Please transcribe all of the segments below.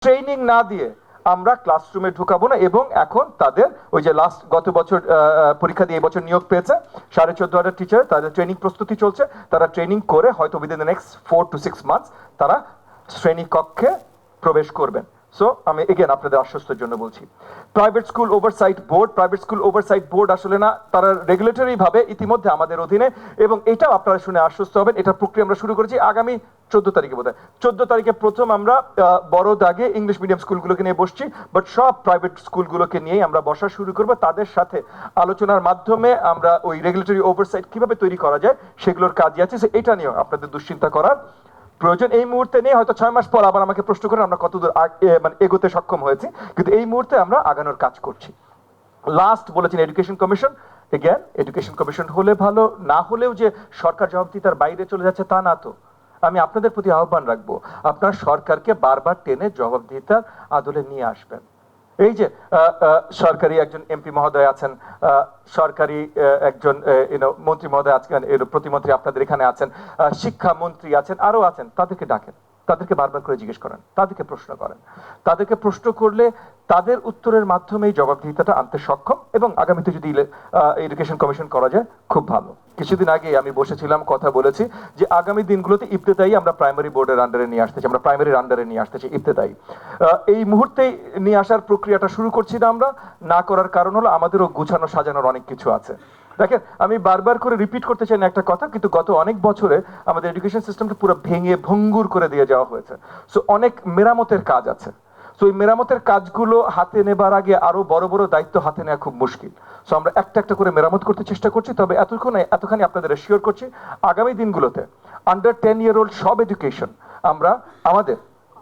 Training না দিয়ে আমরা ক্লাসরুমে ঢুকাবো না। এবং এখন তাদের ওই যে গত বছর পরীক্ষা দিয়ে এবছর নিয়োগ পেয়েছে 14,500 টিচার, তাদের ট্রেনিং প্রস্তুতি চলছে। তারা ট্রেনিং করে হয়তো within the next 4 to 6 months তারা শ্রেণী কক্ষে প্রবেশ করবেন। সো আমি এগেন আপনাদের আশ্বস্তের জন্য বলছি। প্রাইভেট স্কুল ওভারসাইট বোর্ড আসলে না, তারা রেগুলেটরি ভাবে ইতিমধ্যে আমাদের অধীনে, এবং এটাও আপনারা শুনে আশ্বস্ত হবেন। এটার প্রক্রিয়া আমরা শুরু করেছি আগামী 14 তারিখে, বোধহয় 14 তারিখে প্রথম আমরা বড় দাগে ইংলিশ মিডিয়াম স্কুলগুলোকে নিয়ে বসছি, বাট সব প্রাইভেট স্কুলগুলোকে নিয়েই আমরা বসা শুরু করব। তাদের সাথে আলোচনার মাধ্যমে আমরা ওই রেগুলেটরি ওভারসাইট কিভাবে তৈরি করা যায় সেগুলোর কাজই আছে। এটা নিয়েও আপনাদের দুশ্চিন্তা করার প্রয়োজন এই মুহূর্তে নেই। হয়তো 6 মাস পর আবার আমাকে প্রশ্ন করেন আমরা কতদূর মানে এগোতে সক্ষম হয়েছি, কিন্তু এই মুহূর্তে আমরা আগানোর কাজ করছি। লাস্ট বলেছেন education commission. Again education commission হলে ভালো, না হলেও যে সরকার জবাবদিহিতার বাইরে চলে যাচ্ছে তা না তো। আমি আপনাদের প্রতি আহ্বান রাখবো, আপনার সরকারকে বারবার টেনে জবাবদিহিতার আদলে নিয়ে আসবেন। এই যে সরকারি একজন এমপি মহোদয় আছেন, সরকারি একজন মন্ত্রী মহোদয় আছেন, প্রতিমন্ত্রী আপনাদের এখানে আছেন, শিক্ষামন্ত্রী আছেন, আরো আছেন, তাদেরকে ডাকেন, তাদেরকে বারবার করে জিজ্ঞেস করেন, তাদেরকে প্রশ্ন করেন। তাদেরকে প্রশ্ন করলে তাদের উত্তরের মাধ্যমেই জবাবদিহিতাটা আনতে সক্ষম, এবং আগামীতে যদি এডুকেশন কমিশন করা যায় খুব ভালো। কিছুদিন আগে আমি বসেছিলাম, কথা বলেছি যে আগামী দিনগুলোতে ইবতেদায়ী আমরা প্রাইমারি বোর্ডের আন্ডারে নিয়ে আসতেছি, আমরা প্রাইমারির আন্ডারে নিয়ে আসতেছি ইবতেদায়ী। এই মুহূর্তেই নিয়ে আসার প্রক্রিয়াটা শুরু করছি না আমরা, না করার কারণ হলো আমাদেরও গুছানো সাজানোর অনেক কিছু আছে। দেখেন আমি বারবার করে রিপিট করতে চাই না একটা কথা, কিন্তু গত অনেক বছরে আমাদের এডুকেশন সিস্টেমটা পুরো ভেঙে ভঙ্গুর করে দিয়ে যাওয়া হয়েছে। সো অনেক মেরামতের কাজ আছে। সো এই মেরামতের কাজগুলো হাতে নেবার আগে আরো বড় বড় দায়িত্ব হাতে নেওয়া খুব মুশকিল। সো আমরা একটা একটা করে মেরামত করতে চেষ্টা করছি। তবে এতখানি আপনাদের অ্যাসিওর করছি, আগামী দিনগুলোতে আন্ডার 10-year-old সব এডুকেশন আমরা আমাদের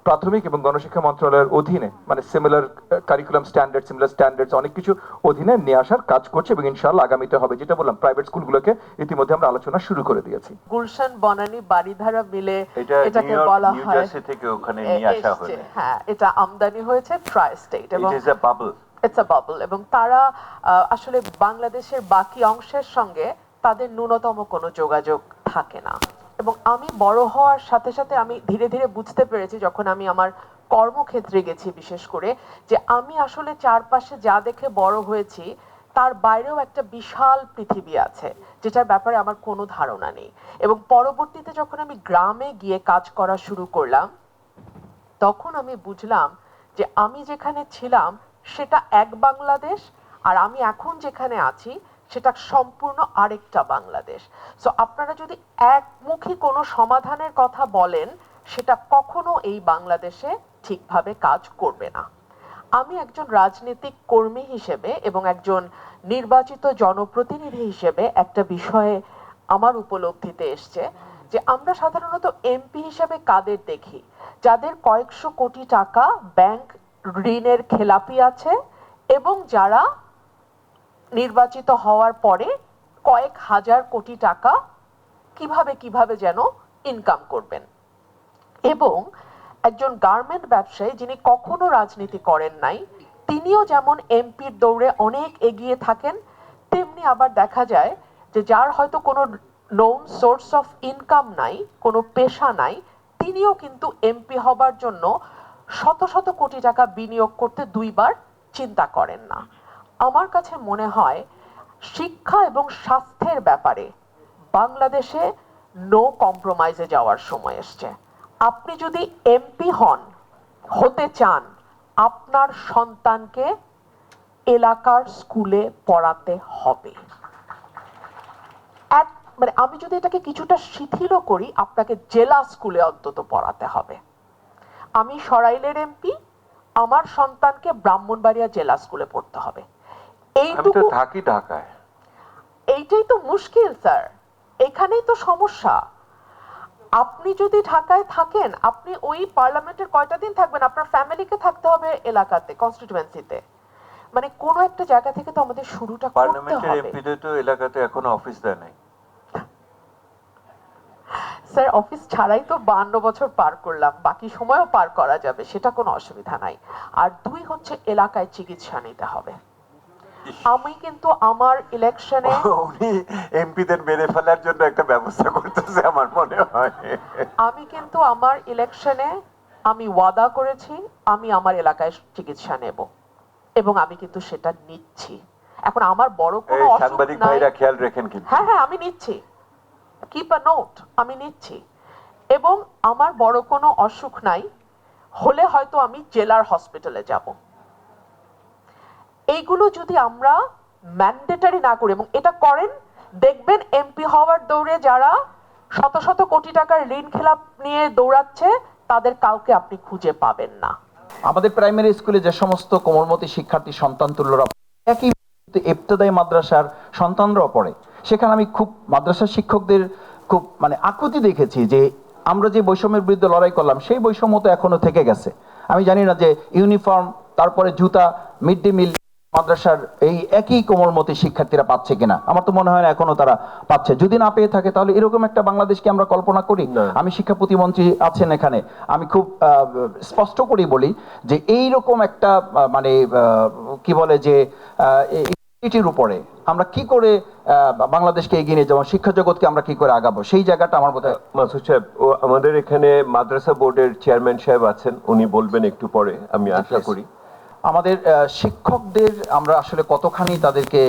প্রাথমিক এবং গণশিক্ষা মন্ত্রণালয়ের অধীনে, মানে similar curriculum standard, similar standards অনেক কিছু অধীনে নিয়ে আসার কাজ করছে, এবং ইনশাআল্লাহ আগামীতে হবে। যেটা বললাম, প্রাইভেট স্কুলগুলোকে ইতিমধ্যে আমরা আলোচনা শুরু করে দিয়েছি। গুলশান, বনানী, বাড়িধারা মিলে এটাকে বলা হয়, নিউ জার্সি থেকে ওখানে নিয়ে আসা হয়েছে। হ্যাঁ, এটা আমদানি হয়েছে ট্রাই স্টেট, এবং it is a bubble. It's a bubble. এবং তারা আসলে বাংলাদেশের বাকি অংশের সঙ্গে তাদের ন্যূনতম কোনো যোগাযোগ থাকে না। এবং আমি বড় হওয়ার সাথে সাথে আমি ধীরে ধীরে বুঝতে পেরেছি, যখন আমি আমার কর্মক্ষেত্রে গেছি বিশেষ করে, যে আমি আসলে চারপাশে যা দেখে বড় হয়েছি তার বাইরেও একটা বিশাল পৃথিবী আছে যেটার ব্যাপারে আমার কোনো ধারণা নেই। এবং পরবর্তীতে যখন আমি গ্রামে গিয়ে কাজ করা শুরু করলাম, তখন আমি বুঝলাম যে আমি যেখানে ছিলাম সেটা এক বাংলাদেশ, আর আমি এখন যেখানে আছি সেটা সম্পূর্ণ আরেকটা বাংলাদেশ। সো আপনারা যদি একমুখী কোনো সমাধানের কথা বলেন, সেটা কখনো এই বাংলাদেশে ঠিকভাবে কাজ করবে না। আমি একজন রাজনৈতিক কর্মী হিসেবে এবং একজন নির্বাচিত জনপ্রতিনিধি হিসেবে একটা বিষয়ে আমার উপলব্ধিতে এসছে যে আমরা সাধারণত এমপি হিসেবে কাদের দেখি, যাদের কয়েকশো কোটি টাকা ব্যাংক ঋণের খেলাপি আছে, এবং যারা নির্বাচিত হওয়ার পরে কয়েক হাজার কোটি টাকা কিভাবে যেন ইনকাম করবেন। এবং একজন গার্মেন্ট ব্যবসায়ী যিনি কখনো রাজনীতি করেন নাই, তিনিও যেমন এমপির দৌড়ে অনেক এগিয়ে থাকেন, তেমনি আবার দেখা যায় যে যার হয়তো কোনো নোন সোর্স অফ ইনকাম নাই, কোনো পেশা নাই, তিনিও কিন্তু এমপি হবার জন্য শত শত কোটি টাকা বিনিয়োগ করতে দুইবার চিন্তা করেন না। আমার কাছে মনে হয় শিক্ষা এবং স্বাস্থ্যের ব্যাপারে বাংলাদেশে নো কম্প্রোমাইজে যাওয়ার সময় এসছে। আপনি যদি এমপি হতে চান, আপনার সন্তানকে এলাকার স্কুলে পড়াতে হবে। মানে আমি যদি এটাকে কিছুটা শিথিলও করি, আপনাকে জেলা স্কুলে অন্তত পড়াতে হবে। আমি সরাইলের এমপি, আমার সন্তানকে ব্রাহ্মণবাড়িয়া জেলা স্কুলে পড়তে হবে। এইটুকু থাকি ঢাকায়। এইটাই তো মুশকিল স্যার, এখানেই তো সমস্যা। আপনি যদি ঢাকায় থাকেন, আপনি ওই পার্লামেন্টের কয়টা দিন থাকবেন? আপনার ফ্যামিলিকে থাকতে হবে এলাকাতে, কনস্টিটিউয়েন্সিতে। মানে কোন একটা জায়গা থেকে তো আমাদের শুরুটা করতে হবে। পার্লামেন্টের এমপিদের তো এলাকাতে এখনো অফিস দেয় নাই। স্যার, অফিস ছাড়াই তো 52 বছর পার করলাম, বাকি সময়ও পার করা যাবে, সেটা কোনো অসুবিধা নাই। আর দুই হচ্ছে, এলাকায় চিকিৎসা নিতে হবে। আমি কিন্তু আমার ইলেকশনে উনি এমপিদের মেরে ফেলার জন্য একটা ব্যবস্থা করতেছে আমার মনে হয়। আমি কিন্তু আমার ইলেকশনে আমি ওয়াদা করেছি আমি আমার এলাকায় চিকিৎসা নেব এবং আমি কিন্তু সেটা নিচ্ছি। এখন আমার বড় কোনো এই অসুখ সাংবাদিক নাই। ভাইরা খেয়াল রেখেন কিন্তু। হ্যাঁ হ্যাঁ আমি নিচ্ছি, কিপ আ নোট, আমি নিচ্ছি। এবং আমার বড় কোনো অসুখ নাই হলে হয়তো আমি জেলার হসপিটালে যাব। এইগুলো যদি আমরা ম্যান্ডেটারি না করি এবং এটা করেন, দেখবেন এমপি হওয়ার দৌড়ে যারা শত শত কোটি টাকার ঋণ খেলাপ নিয়ে দৌড়াচ্ছে তাদের কাউকে আপনি খুঁজে পাবেন না। আমাদের প্রাইমারি স্কুলে যে সমস্ত কোমলমতি শিক্ষার্থী সন্তান তুল্যরা একই ইবতেদায়ী মাদ্রাসার সন্তানরাও পড়ে, সেখানে আমি খুব মাদ্রাসার শিক্ষকদের খুব মানে আকুতি দেখেছি যে আমরা যে বৈষম্যের বিরুদ্ধে লড়াই করলাম সেই বৈষম্য তো এখনো থেকে গেছে। আমি জানি না যে ইউনিফর্ম, তারপরে জুতা, মিড ডে মিল মাদ্রাসার এই একই কোমলমতি শিক্ষার্থীরা পাচ্ছে কিনা, আমার তো মনে হয় না এখনো তারা পাচ্ছে। যদি না পেয়ে থাকে তাহলে এরকম একটা বাংলাদেশকে আমরা কল্পনা করি। আমি শিক্ষা প্রতিমন্ত্রী আছেন এখানে, আমি খুব স্পষ্ট করে বলি যে এইরকম একটা মানে কি বলে যে এটির উপরে আমরা কি করে বাংলাদেশকে এগিয়ে নিয়ে যাবো, শিক্ষা জগৎকে আমরা কি করে আগাবো, সেই জায়গাটা আমার বোধ হয়। মাসুদ সাহেব, আমাদের এখানে মাদ্রাসা বোর্ডের চেয়ারম্যান সাহেব আছেন, উনি বলবেন একটু পরে, আমি আশা করি। আমাদের শিক্ষকদের আমরা আসলে কতখানি তাদেরকে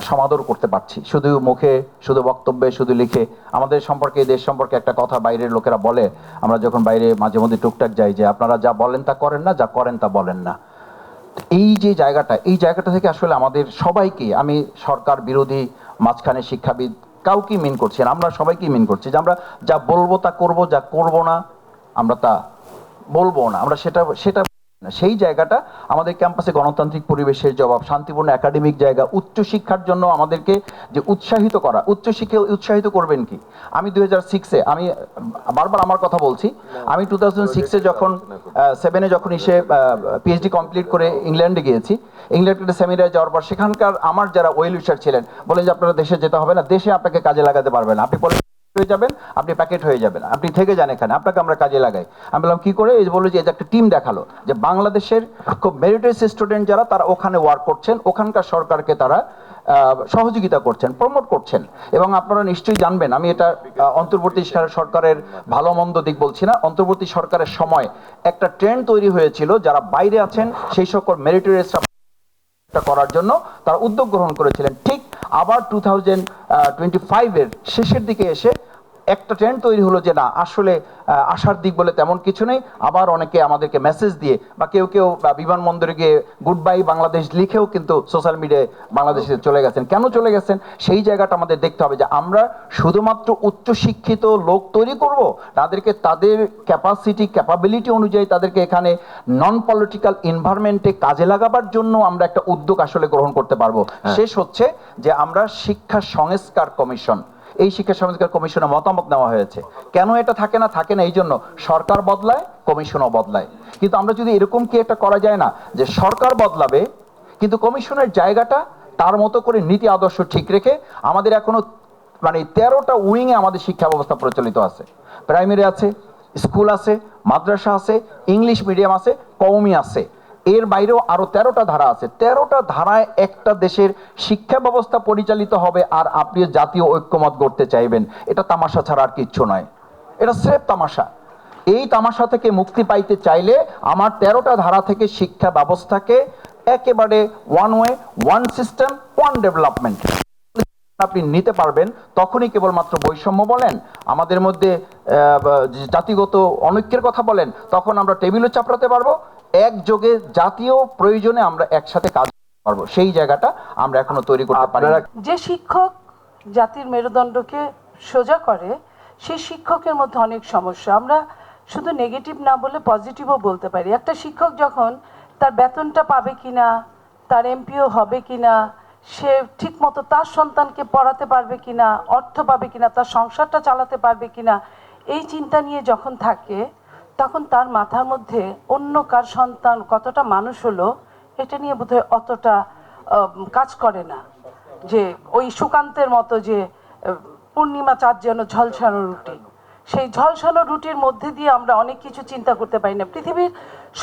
সমাদর করতে পারছি, শুধু মুখে, শুধু বক্তব্যে, শুধু লিখে। আমাদের সম্পর্কে, দেশ সম্পর্কে একটা কথা বাইরের লোকেরা বলে, আমরা যখন বাইরে মাঝে মধ্যে টুকটাক যাই, যে আপনারা যা বলেন তা করেন না, যা করেন তা বলেন না। এই যে জায়গাটা, এই জায়গাটা থেকে আসলে আমাদের সবাইকে, আমি সরকার বিরোধী, মাঝখানে শিক্ষাবিদ, কাউকেই মিন করছি না, আমরা সবাইকেই মিন করছি যে আমরা যা বলবো তা করব, যা করব না আমরা তা বলবো না, আমরা সেটা সেই জায়গাটা আমাদের ক্যাম্পাসে গণতান্ত্রিক পরিবেশের জবাব, শান্তিপূর্ণ একাডেমিক জায়গা, উচ্চশিক্ষার জন্য আমাদেরকে যে উৎসাহিত করা, উচ্চশিক্ষা উৎসাহিত করবেন কি? আমি 2006-এ, আমি বারবার আমার কথা বলছি, আমি 2006-এ যখন 7-এ যখন এসে পিএইচডি কমপ্লিট করে ইংল্যান্ডে গিয়েছি, ইংল্যান্ডে সেমিনারে যাওয়ার পর সেখানকার আমার যারা ওয়েল উইশার ছিলেন বলেন যে আপনারা দেশে যেতে হবে না, দেশে আপনাকে কাজে লাগাতে পারবে না, আপনি হয়ে যাবেন, আপনি প্যাকেট হয়ে যাবেন, আপনি থেকে যান এখানে, আপনাকে আমরা কাজে লাগাই। আমি বললাম কি করে? এই বললো যে একটা টিম দেখালো যে বাংলাদেশের খুব মেরিটরিয়াস স্টুডেন্ট যারা, তারা ওখানে ওয়ার্ক করছেন, ওখানকার সরকারকে তারা সহযোগিতা করছেন, প্রমোট করছেন। এবং আপনারা নিশ্চয়ই জানবেন, আমি এটা অন্তর্বর্তী সরকারের ভালো মন্দ দিক বলছি না, অন্তর্বর্তী সরকারের সময় একটা ট্রেন্ড তৈরি হয়েছিল, যারা বাইরে আছেন সেই সকল মেরিটরিয়াসরা করার জন্য তারা উদ্যোগ গ্রহণ করেছিলেন। ঠিক আবার 2025-এর শেষের দিকে এসে একটা ট্রেন্ড তৈরি হলো যে না, আসলে আশার দিক বলে তেমন কিছু নেই। আবার অনেকে আমাদেরকে মেসেজ দিয়ে বা কেউ বিমানবন্দরে গিয়ে গুড বাই বাংলাদেশ লিখেও কিন্তু সোশ্যাল মিডিয়ায় বাংলাদেশে চলে গেছেন। কেন চলে গেছেন সেই জায়গাটা আমাদের দেখতে হবে, যে আমরা শুধুমাত্র উচ্চশিক্ষিত লোক তৈরি করব, তাদেরকে তাদের ক্যাপাসিটি ক্যাপাবিলিটি অনুযায়ী তাদেরকে এখানে নন পলিটিক্যাল এনভায়রনমেন্টে কাজে লাগাবার জন্য আমরা একটা উদ্যোগ আসলে গ্রহণ করতে পারবো। শেষ হচ্ছে যে আমরা শিক্ষা সংস্কার কমিশন, এই শিক্ষা সংস্কার কমিশনে মতামত নেওয়া হয়েছে। কেন এটা থাকে না এই জন্য সরকার বদলায়, কমিশনও বদলায়। কিন্তু আমরা যদি এরকম কি একটা করা যায় না যে সরকার বদলাবে কিন্তু কমিশনের জায়গাটা তার মতো করে নীতি আদর্শ ঠিক রেখে, আমাদের এখনো মানে 13টা উইংয়ে আমাদের শিক্ষা ব্যবস্থা প্রচলিত আছে। প্রাইমারি আছে, স্কুল আছে, মাদ্রাসা আছে, ইংলিশ মিডিয়াম আছে, কওমি আছে, এর বাইরেও আরো 13টা ধারা আছে। 13টা ধারায় একটা দেশের শিক্ষা ব্যবস্থা পরিচালিত হবে, আর আপনি জাতীয় ঐক্যমত গড়তে চাইবেন, এটা তামাশা ছাড়া আর কিচ্ছু নয়, এটা স্রেফ তামাশা। এই তামাশা থেকে মুক্তি পাইতে চাইলে আমার 13টা ধারা থেকে শিক্ষা ব্যবস্থাকে একেবারে one way, one system, one development আপনি নিতে পারবেন, তখনই কেবলমাত্র বৈষম্য বলেন, আমাদের মধ্যে জাতিগত অনৈক্যের কথা বলেন, তখন আমরা টেবিলে চাপড়াতে পারবো, একযোগে জাতীয় প্রয়োজনে আমরা একসাথে কাজ করতে পারবো। সেই জায়গাটা আমরা এখনো তৈরি করতে পারি না। যে শিক্ষক জাতির মেরুদণ্ডকে সোজা করে, সেই শিক্ষকের মধ্যে অনেক সমস্যা। আমরা শুধু নেগেটিভ না বলে পজিটিভও বলতে পারি। একটা শিক্ষক যখন তার বেতনটা পাবে কিনা, তার এমপিও হবে কিনা, সে ঠিকমতো তার সন্তানকে পড়াতে পারবে কিনা, অর্থ পাবে কিনা, তার সংসারটা চালাতে পারবে কিনা, এই চিন্তা নিয়ে যখন থাকে, তখন তার মাথার মধ্যে অন্য কার সন্তান কতটা মানুষ হলো এটা নিয়ে বোধহয় অতটা কাজ করে না। যে ওই সুকান্তের মতো যে পূর্ণিমা চাঁদ যেন ঝলসানো রুটি, সেই ঝলসানো রুটির মধ্যে দিয়ে আমরা অনেক কিছু চিন্তা করতে পারি না। পৃথিবীর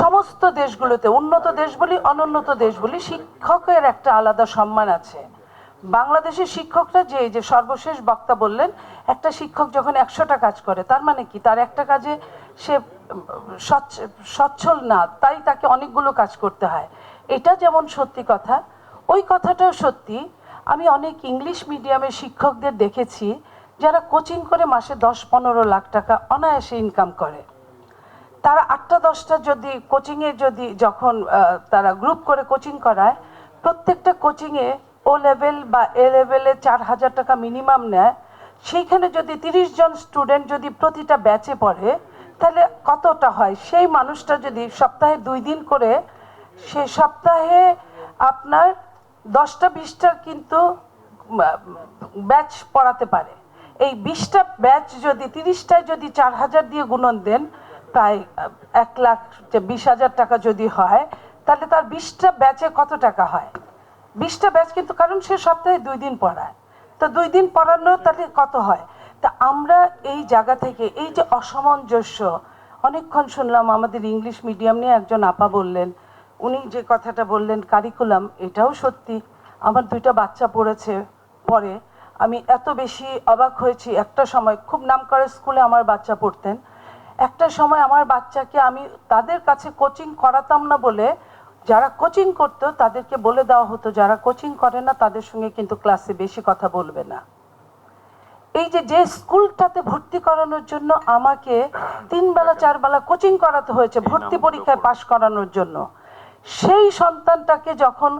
সমস্ত দেশগুলোতে, উন্নত দেশ বলি অনুন্নত দেশ বলি, শিক্ষকের একটা আলাদা সম্মান আছে। বাংলাদেশের শিক্ষকরা যে সর্বশেষ বক্তা বললেন, একটা শিক্ষক যখন 100টা কাজ করে, তার মানে কি? তার একটা কাজে সে সচ্ছল না, তাই তাকে অনেকগুলো কাজ করতে হয়। এটা যেমন সত্যি কথা, ওই কথাটাও সত্যি। আমি অনেক ইংলিশ মিডিয়ামের শিক্ষকদের দেখেছি যারা কোচিং করে মাসে 10-15 লাখ টাকা অনায়াসে ইনকাম করে। তারা 8টা-10টা যদি কোচিংয়ে যখন তারা গ্রুপ করে কোচিং করায়, প্রত্যেকটা কোচিংয়ে ও লেভেল বা এ লেভেলে 4,000 টাকা মিনিমাম নেয়। সেইখানে যদি 30 জন স্টুডেন্ট যদি প্রতিটা ব্যাচে পড়ে, তাহলে কতটা হয়? সেই মানুষটা যদি সপ্তাহে 2 দিন করে, সে সপ্তাহে আপনার 10টা-20টা কিন্তু ব্যাচ পড়াতে পারে। এই 20টা ব্যাচ যদি 30টায় যদি 4,000 দিয়ে গুণন দেন, প্রায় 1,20,000 টাকা যদি হয়, তাহলে তার 20টা ব্যাচে কত টাকা হয়? 20টা ব্যাচ কিন্তু, কারণ সে সপ্তাহে 2 দিন পড়ায়, তো 2 দিন পড়ানো তাহলে কত হয়? তা আমরা এই জায়গা থেকে এই যে অসামঞ্জস্য, অনেকক্ষণ শুনলাম আমাদের ইংলিশ মিডিয়াম নিয়ে একজন আপা বললেন, উনি যে কথাটা বললেন কারিকুলাম, এটাও সত্যি। আমার 2টা বাচ্চা পড়ে, আমি এত বেশি অবাক হয়েছি। একটা সময় খুব নামকরা স্কুলে আমার বাচ্চা পড়তেন, একটা সময় আমার বাচ্চাকে আমি তাদের কাছে কোচিং করাতাম না বলে, যারা কোচিং করতো তাদেরকে বলে দেওয়া হতো যারা কোচিং করে না তাদের সঙ্গে কিন্তু ক্লাসে বেশি কথা বলবে না। এই যে স্কুলটাতে ভর্তি করানোর জন্য আমাকে 3 বেলা 4 বেলা কোচিং করাতে হয়েছে ভর্তি পরীক্ষায় পাশ করানোর জন্য, সেই সন্তানটাকে যখন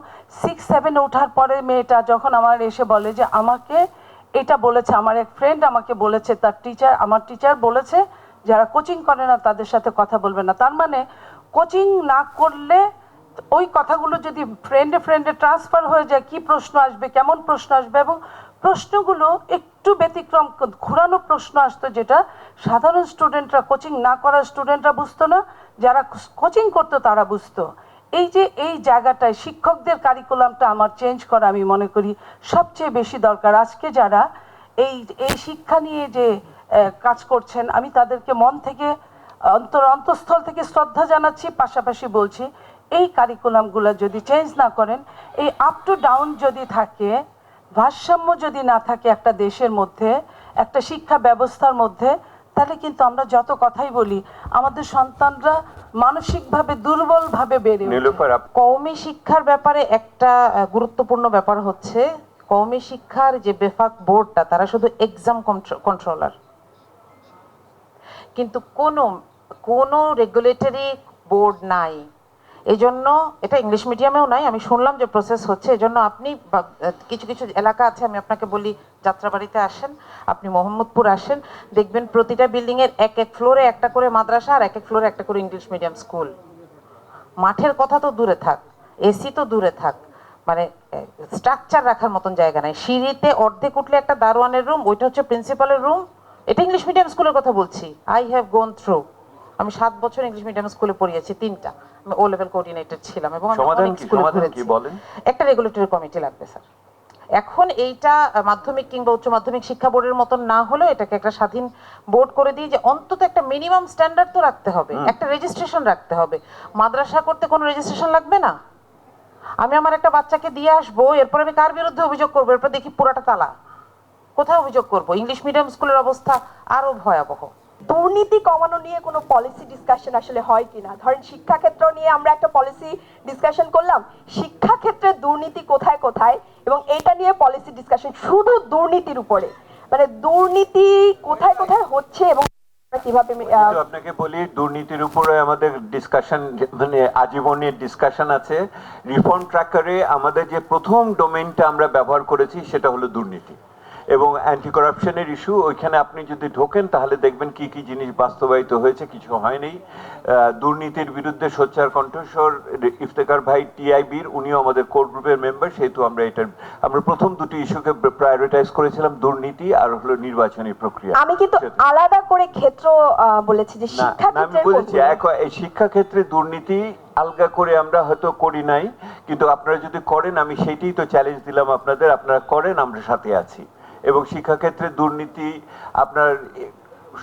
6-7 ওঠার পরে মেয়েটা যখন আমার এসে বলে যে আমাকে এটা বলেছে, আমার এক ফ্রেন্ড আমাকে বলেছে, আমার টিচার বলেছে যারা কোচিং করে না তাদের সাথে কথা বলবে না। তার মানে কোচিং না করলে ওই কথাগুলো যদি ফ্রেন্ডে ট্রান্সফার হয়ে যায়, কি প্রশ্ন আসবে, কেমন প্রশ্ন আসবে, এবং প্রশ্নগুলো একটু ব্যতিক্রম ঘুরানো প্রশ্ন আসতো, যেটা সাধারণ স্টুডেন্টরা, কোচিং না করা স্টুডেন্টরা বুঝতো না, যারা কোচিং করতো তারা বুঝতো। এই জায়গাটায় শিক্ষকদের কারিকুলামটা আমার চেঞ্জ করা আমি মনে করি সবচেয়ে বেশি দরকার। আজকে যারা এই শিক্ষা নিয়ে যে কাজ করছেন, আমি তাদেরকে মন থেকে অন্তঃস্থল থেকে শ্রদ্ধা জানাচ্ছি, পাশাপাশি বলছি এই কারিকুলামগুলো যদি চেঞ্জ না করেন, এই আপ টু ডাউন যদি থাকে, ভারসাম্য যদি না থাকে একটা দেশের মধ্যে, একটা শিক্ষা ব্যবস্থার মধ্যে, তাহলে কিন্তু আমরা যত কথাই বলি আমাদের সন্তানরা মানসিকভাবে দুর্বলভাবে বেড়ে ওঠে। নীলুফার, কওমি শিক্ষার ব্যাপারে একটা গুরুত্বপূর্ণ ব্যাপার হচ্ছে, কওমি শিক্ষার যে বেফাক বোর্ডটা, তারা শুধু এক্সাম কন্ট্রোলার, কিন্তু কোনো রেগুলেটরি বোর্ড নাই। এজন্য এটা ইংলিশ মিডিয়ামেও নাই, আমি শুনলাম যে প্রসেস হচ্ছে। এজন্য আপনি কিছু কিছু এলাকা আছে, আমি আপনাকে বলি, যাত্রাবাড়িতে আসেন, আপনি মোহাম্মদপুর আসেন, দেখবেন প্রতিটা বিল্ডিং এর এক ফ্লোরে একটা করে মাদ্রাসা আর এক ফ্লোরে একটা করে ইংলিশ মিডিয়াম স্কুল। মাঠের কথা তো দূরে থাক, এসি তো দূরে থাক, মানে স্ট্রাকচার রাখার মতন জায়গা নাই। সিঁড়িতে অর্ধেক উঠলে একটা দারোয়ানের রুম, ওইটা হচ্ছে প্রিন্সিপালের রুম। এটা ইংলিশ মিডিয়াম স্কুলের কথা বলছি। আই হ্যাভ গোন থ্রু, আমি 7 বছর ইংলিশ মিডিয়াম স্কুলে পড়িয়েছি, 3টা। আমি ও লেভেল কোঅর্ডিনেটর ছিলাম এবং আমি অনেক স্কুলে ঘুরেছি। একটা রেগুলেটরি কমিটি লাগবে স্যার। এখন এইটা মাধ্যমিক কিংবা উচ্চ মাধ্যমিক শিক্ষা বোর্ডের মতন না হলেও এটাকে একটা স্বাধীন বোর্ড করে দিই, যে অন্তত একটা মিনিমাম স্ট্যান্ডার্ড তো রাখতে হবে, একটা রেজিস্ট্রেশন রাখতে হবে। মাদ্রাসা করতে কোনো রেজিস্ট্রেশন লাগবে না। আমি আমার একটা বাচ্চাকে দিয়ে আসবো, এরপর আমি কার বিরুদ্ধে অভিযোগ করবো? এরপর দেখি পুরাটা তালা, কোথায় অভিযোগ করবো? ইংলিশ মিডিয়াম স্কুলের অবস্থা আরো ভয়াবহ। দুর্নীতি কমানো নিয়ে কোনো পলিসি ডিসকাশন আসলে হয় কিনা? ধরেন শিক্ষাক্ষেত্র নিয়ে আমরা একটা পলিসি ডিসকাশন করলাম, শিক্ষাক্ষেত্রে দুর্নীতি কোথায় কোথায়, এবং এটা নিয়ে পলিসি ডিসকাশন শুধু দুর্নীতির উপরে, মানে দুর্নীতি কোথায় কোথায় হচ্ছে এবং কিভাবে। আপনাকে বলি, দুর্নীতির উপরে আমাদের ডিসকাশন, মানে আজীবনের ডিসকাশন আছে। রিফর্ম ট্র্যাকারে আমাদের যে প্রথম ডোমেইনটা আমরা ব্যবহার করেছি সেটা হলো দুর্নীতি এবং অ্যান্টি করাপশনের ইস্যু। ওইখানে আপনি যদি ঢোকেন তাহলে দেখবেন কি কি জিনিস বাস্তবায়িত হয়েছে, কিছু হয়নি। দুর্নীতির বিরুদ্ধে সোচ্চার কণ্ঠস্বর ইফতেখার ভাই টিআইবির, উনিও আমাদের কোর গ্রুপের মেম্বার, সেহেতু আমরা প্রথম দুটি ইস্যুকে প্রায়োরিটাইজ করেছিলাম, দুর্নীতি আর হলো নির্বাচনী প্রক্রিয়া। আমি কিন্তু আলাদা করে ক্ষেত্র বলেছি যে শিক্ষাক্ষেত্রে, আমি বলেছি এই শিক্ষাক্ষেত্রে দুর্নীতি আলগা করে আমরা হয়তো করি নাই, কিন্তু আপনারা যদি করেন, আমি সেইটাই তো চ্যালেঞ্জ দিলাম আপনাদের, আপনারা করেন, আমরা সাথে আছি। এবং শিক্ষাক্ষেত্রে দুর্নীতি, আপনার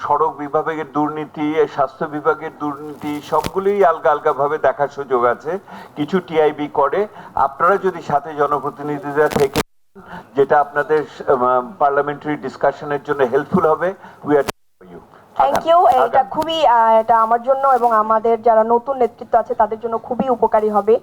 সড়ক বিভাগের দুর্নীতি, স্বাস্থ্য বিভাগের দুর্নীতি, সবগুলোই আলগা আলগা ভাবে দেখার সুযোগ আছে। কিছু টিআইবি করে, আপনারা যদি সাথে জনপ্রতিনিধিরা থেকে, যেটা আপনাদের পার্লামেন্টারি ডিসকাশনের জন্য হেল্পফুল হবে, we are you. Thank you. এটা খুবই এটা আমার জন্য এবং আমাদের যারা নতুন নেতৃত্ব আছে তাদের জন্য খুবই উপকারী হবে।